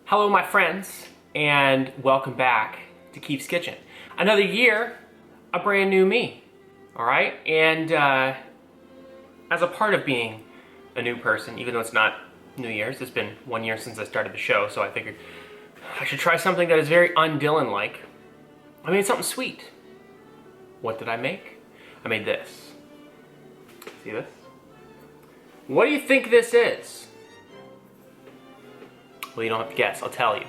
Hello, my friends, and welcome back to Keefe's Kitchen. Another year, a brand new me, all right? And as a part of being a new person, even though it's not New Year's, it's been 1 year since I started the show, so I figured I should try something that is very un-Dylan-like. I made something sweet. What did I make? I made this. See this? What do you think this is? Well, you don't have to guess, I'll tell you.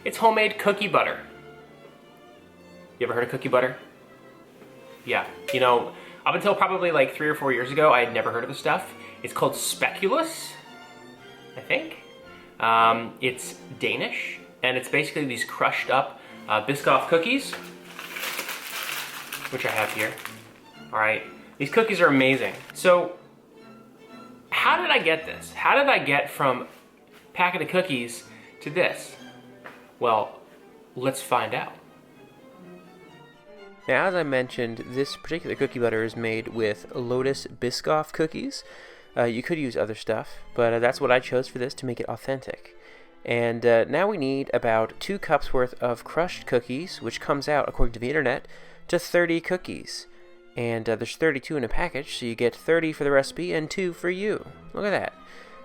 It's homemade cookie butter. You ever heard of cookie butter? Yeah, you know, up until probably like 3 or 4 years ago, I had never heard of this stuff. It's called speculoos, I think. It's Danish, and it's basically these crushed up Biscoff cookies, which I have here. All right, these cookies are amazing. So, how did I get this? How did I get from packet of cookies to this? Well, let's find out. Now, as I mentioned, this particular cookie butter is made with Lotus Biscoff cookies. You could use other stuff, but that's what I chose for this to make it authentic. And now we need about 2 cups worth of crushed cookies, which comes out, according to the internet, to 30 cookies. And there's 32 in a package, so you get 30 for the recipe and 2 for you. Look at that.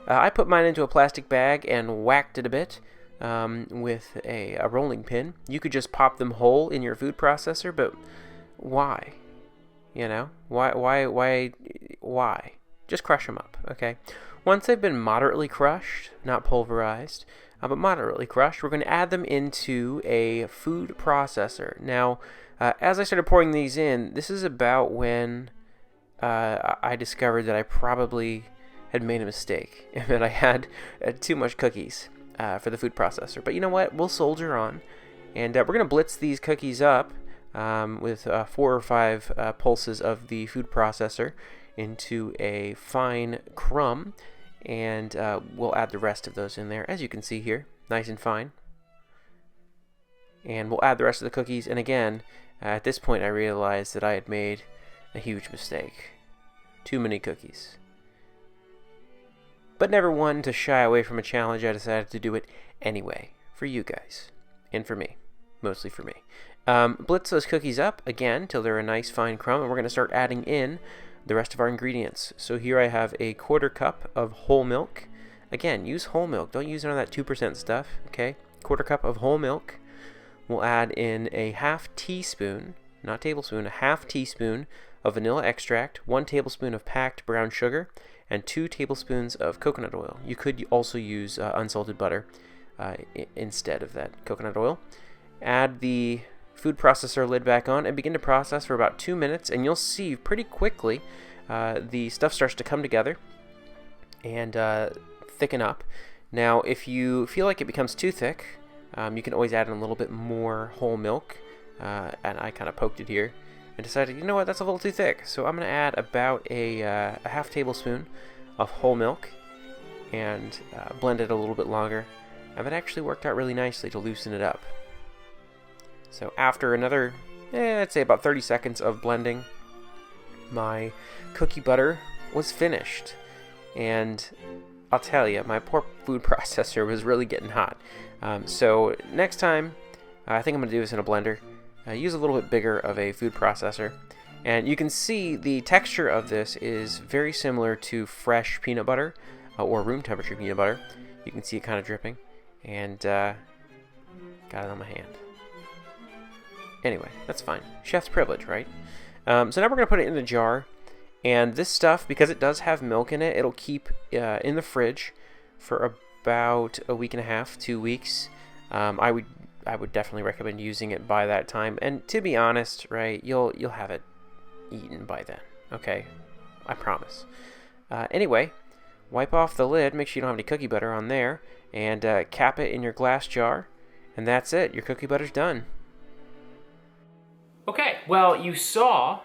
I put mine into a plastic bag and whacked it a bit with a rolling pin. You could just pop them whole in your food processor, but why? You know, why? Just crush them up, okay? Once they've been moderately crushed, not pulverized, but moderately crushed, we're going to add them into a food processor. Now, as I started pouring these in, this is about when I discovered that I probably had made a mistake, and that I had too much cookies for the food processor. But you know what? We'll soldier on, and we're going to blitz these cookies up with 4 or 5 pulses of the food processor into a fine crumb, and we'll add the rest of those in there, as you can see here, nice and fine. And we'll add the rest of the cookies, and again, at this point I realized that I had made a huge mistake. Too many cookies. But never one to shy away from a challenge, I decided to do it anyway, for you guys, and for me, mostly for me. Blitz those cookies up, again, till they're a nice fine crumb, and we're going to start adding in the rest of our ingredients. So here I have a 1/4 cup of whole milk. Again, use whole milk, don't use none of that 2% stuff, okay? 1/4 cup of whole milk. We'll add in a 1/2 teaspoon, not tablespoon, a 1/2 teaspoon of vanilla extract, 1 tablespoon of packed brown sugar, and 2 tablespoons of coconut oil. You could also use unsalted butter instead of that coconut oil. Add the food processor lid back on and begin to process for about 2 minutes, and you'll see pretty quickly the stuff starts to come together and thicken up. Now, if you feel like it becomes too thick, you can always add in a little bit more whole milk, and I kind of poked it here and decided, you know what, that's a little too thick. So I'm going to add about a 1/2 tablespoon of whole milk and blend it a little bit longer. And it actually worked out really nicely to loosen it up. So after another, I'd say about 30 seconds of blending, my cookie butter was finished. And I'll tell you, my poor food processor was really getting hot. So next time, I think I'm going to do this in a blender. Use a little bit bigger of a food processor, and you can see the texture of this is very similar to fresh peanut butter or room temperature peanut butter. You can see it kind of dripping, and got it on my hand. Anyway, that's fine. Chef's privilege, right? So now we're going to put it in the jar, and this stuff, because it does have milk in it, it'll keep in the fridge for about a week and a half, 2 weeks. I would definitely recommend using it by that time. And to be honest, right, you'll have it eaten by then. Okay, I promise. Anyway, wipe off the lid. Make sure you don't have any cookie butter on there, and cap it in your glass jar. And that's it. Your cookie butter's done. Okay, well, you saw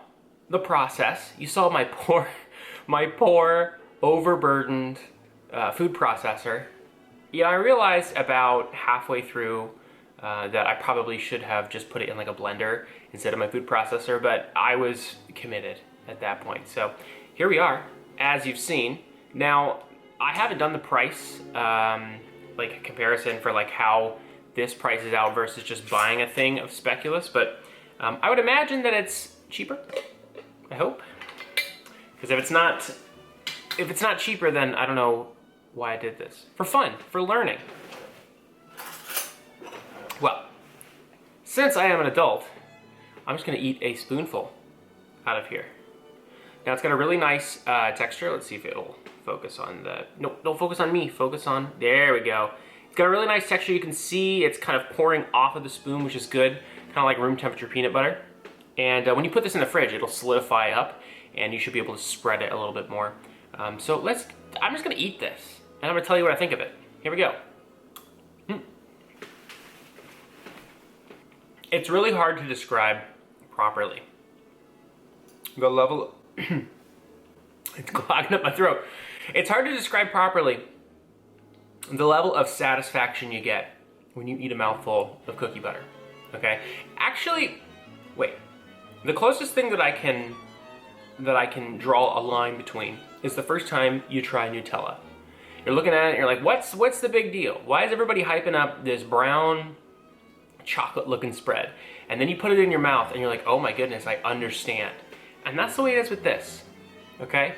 the process. You saw my poor overburdened food processor. Yeah, I realized about halfway through that I probably should have just put it in like a blender instead of my food processor, but I was committed at that point. So here we are, as you've seen. Now, I haven't done the price like a comparison for like how this prices out versus just buying a thing of speculoos, but I would imagine that it's cheaper. I hope, because if it's not cheaper, then I don't know why I did this. For fun, for learning. Well, since I am an adult, I'm just gonna eat a spoonful out of here. Now it's got a really nice texture. Let's see if it'll focus on the, no, don't focus on me, focus on, there we go. It's got a really nice texture. You can see it's kind of pouring off of the spoon, which is good, kind of like room temperature peanut butter. And when you put this in the fridge, it'll solidify up, and you should be able to spread it a little bit more. So I'm just gonna eat this, and I'm gonna tell you what I think of it. Here we go. It's really hard to describe properly. The level, it's clogging up my throat. It's hard to describe properly the level of satisfaction you get when you eat a mouthful of cookie butter, okay? Actually, wait. The closest thing that I can draw a line between is the first time you try Nutella. You're looking at it and you're like, what's the big deal? Why is everybody hyping up this brown chocolate looking spread? And then you put it in your mouth and you're like, oh my goodness, I understand. And that's the way it is with this, okay?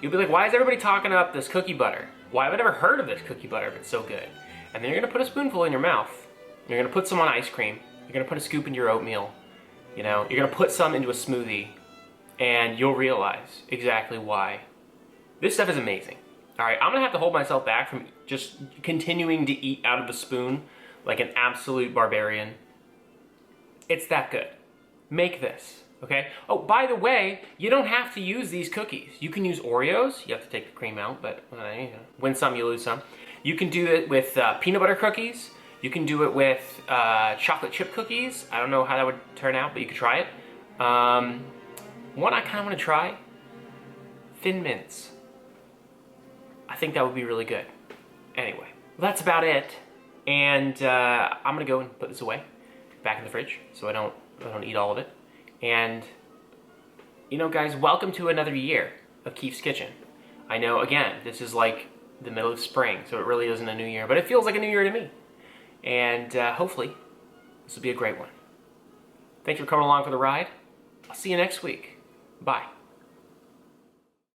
You'll be like, why is everybody talking up this cookie butter? Why have I never heard of this cookie butter if it's so good? And then you're gonna put a spoonful in your mouth. You're gonna put some on ice cream. You're gonna put a scoop into your oatmeal. You know, you're gonna put some into a smoothie, and you'll realize exactly why. This stuff is amazing. All right, I'm gonna have to hold myself back from just continuing to eat out of the spoon like an absolute barbarian. It's that good. Make this, okay? Oh, by the way, you don't have to use these cookies. You can use Oreos. You have to take the cream out, but win some, you lose some. You can do it with peanut butter cookies. You can do it with chocolate chip cookies. I don't know how that would turn out, but you could try it. One I kind of want to try, Thin Mints. I think that would be really good. Anyway, that's about it. And I'm gonna go and put this away, back in the fridge, so I don't eat all of it. And you know, guys, welcome to another year of Keefe's Kitchen. I know, again, this is like the middle of spring, so it really isn't a new year, but it feels like a new year to me. And hopefully, this will be a great one. Thanks for coming along for the ride. I'll see you next week. Bye.